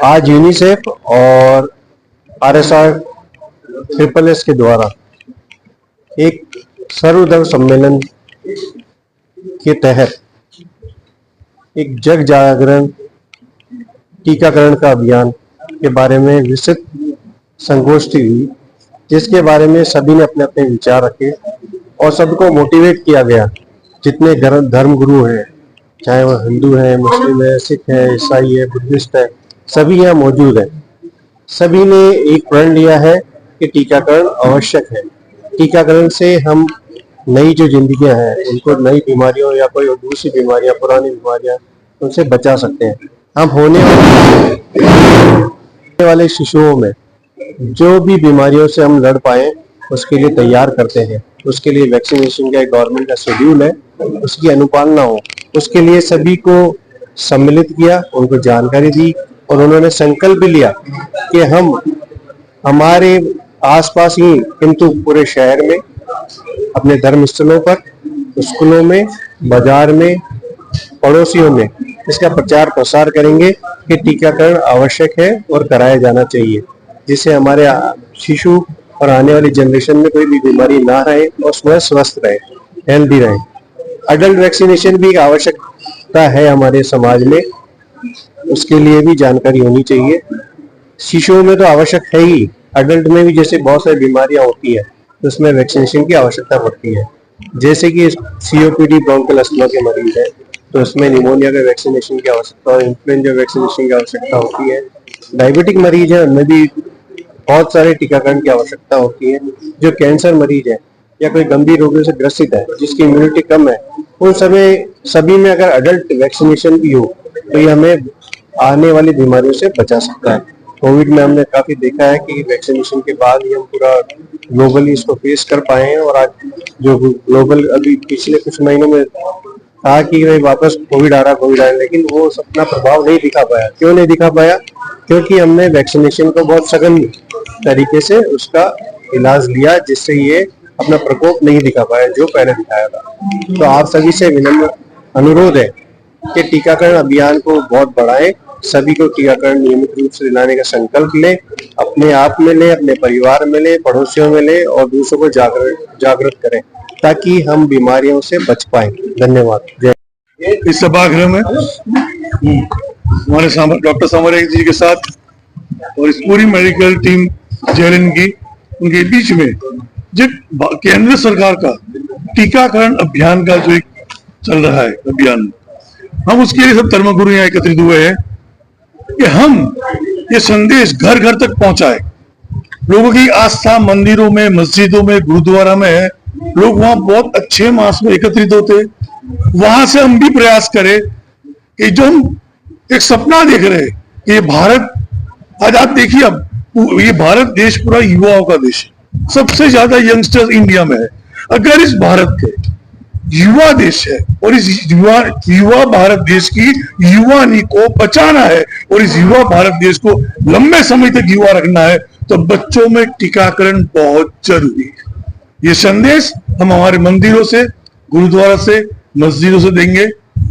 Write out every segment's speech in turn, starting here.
आज यूनिसेफ और RSR triple S के द्वारा एक सर्वधर्म सम्मेलन के तहत एक जग जागरण टीकाकरण का अभियान के बारे में विस्तृत संगोष्ठी हुई, जिसके बारे में सभी ने अपने अपने विचार रखे और सबको मोटिवेट किया गया। जितने धर्म गुरु हैं, चाहे वह हिंदू है, मुस्लिम है, सिख है, ईसाई है, बुद्धिस्ट है, सभी यहाँ मौजूद है। सभी ने एक प्रण लिया है कि टीकाकरण आवश्यक है। टीकाकरण से हम नई जो जिंदगियां हैं उनको नई बीमारियों या कोई दूसरी बीमारियां, पुरानी बीमारियां, उनसे बचा सकते हैं। हम होने वाले शिशुओं में जो भी बीमारियों से हम लड़ पाए उसके लिए तैयार करते हैं। उसके लिए वैक्सीनेशन का एक गवर्नमेंट का शेड्यूल है, उसकी अनुपालना हो, उसके लिए सभी को सम्मिलित किया, उनको जानकारी दी और उन्होंने संकल्प भी लिया कि हम हमारे आसपास ही किंतु पूरे शहर में, अपने धर्म स्थलों पर, स्कूलों में, बाजार में, पड़ोसियों में इसका प्रचार प्रसार करेंगे कि टीकाकरण आवश्यक है और कराया जाना चाहिए, जिससे हमारे शिशु और आने वाली जनरेशन में कोई भी बीमारी ना रहे और स्वयं स्वस्थ रहे, हेल्दी रहे। अडल्ट वैक्सीनेशन भी एक आवश्यकता है हमारे समाज में, उसके लिए भी जानकारी होनी चाहिए। शिशुओं में तो आवश्यक है ही, अडल्ट में भी जैसे बहुत सारी बीमारियां होती है तो उसमें वैक्सीनेशन की आवश्यकता पड़ती है। जैसे कि COPD ब्रोंकियल अस्थमा के मरीज है तो उसमें निमोनिया का वैक्सीनेशन की आवश्यकता और इन्फ्लुएंजा वैक्सीनेशन की आवश्यकता होती है। डायबिटिक मरीज है, उनमें भी बहुत सारे टीकाकरण की आवश्यकता होती है। जो कैंसर मरीज है या कोई गंभीर रोगों से ग्रसित है, जिसकी इम्यूनिटी कम है, उन सभी में अगर अडल्ट वैक्सीनेशन भी हो तो ये हमें आने वाली बीमारियों से बचा सकता है। कोविड में हमने काफी देखा है कि वैक्सीनेशन के बाद ही हम पूरा ग्लोबली इसको फेस कर पाए हैं। और आज जो ग्लोबल अभी पिछले कुछ महीनों में कहा कि भाई वापस कोविड आ रहा है, लेकिन वो अपना प्रभाव नहीं दिखा पाया। क्यों नहीं दिखा पाया? क्योंकि हमने वैक्सीनेशन को बहुत सघन तरीके से उसका इलाज लिया, जिससे ये अपना प्रकोप नहीं दिखा पाया जो पहले दिखाया था। तो आप सभी से विनम्र अनुरोध है कि टीकाकरण अभियान को बहुत बढ़ाएं, सभी को टीकाकरण नियमित रूप से दिलाने का संकल्प लें, अपने आप में लें, अपने परिवार में लें, पड़ोसियों में लें और दूसरों को जागृत करें ताकि हम बीमारियों से बच पाएं। धन्यवाद। जय। इस सभागृह में हमारे डॉक्टर सामरिया जी के साथ और इस पूरी मेडिकल टीम जेएलएन की, उनके बीच में जो केंद्र सरकार का टीकाकरण अभियान का जो एक चल रहा है अभियान, हम उसके लिए सब धर्मगुरु यहाँ एकत्रित हुए हैं कि हम ये संदेश घर घर तक पहुंचाए। लोगों की आस्था मंदिरों में, मस्जिदों में, गुरुद्वारा में है, लोग वहां बहुत अच्छे मास में एकत्रित होते। वहां से हम भी प्रयास करें कि जो हम एक सपना देख रहे हैं कि ये भारत, आज आप देखिए, अब ये भारत देश पूरा युवाओं का देश है, सबसे ज्यादा यंगस्टर्स इंडिया में है। अगर इस भारत के युवा देश है और इस युवा भारत देश की युवानी को बचाना है और इस युवा भारत देश को लंबे समय तक युवा रखना है, तो बच्चों में टीकाकरण बहुत जरूरी है। ये संदेश हम हमारे मंदिरों से, गुरुद्वारा से, मस्जिदों से देंगे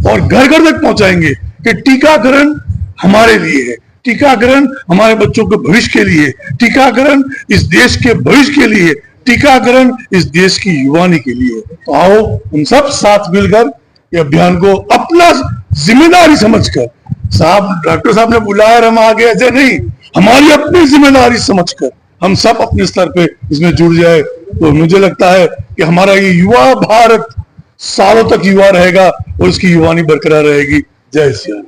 और घर घर तक पहुंचाएंगे कि टीकाकरण हमारे लिए है, टीकाकरण हमारे बच्चों के भविष्य के लिए, टीकाकरण इस देश के भविष्य के लिए, टीकाकरण इस देश की युवानी के लिए। तो आओ हम सब साथ मिलकर ये अभियान को अपना जिम्मेदारी समझकर, डॉक्टर साहब ने बुलाया हम आगे, ऐसे नहीं, हमारी अपनी जिम्मेदारी समझकर हम सब अपने स्तर पे इसमें जुड़ जाए, तो मुझे लगता है कि हमारा ये युवा भारत सालों तक युवा रहेगा और उसकी युवानी बरकरार रहेगी। जय श्री राम।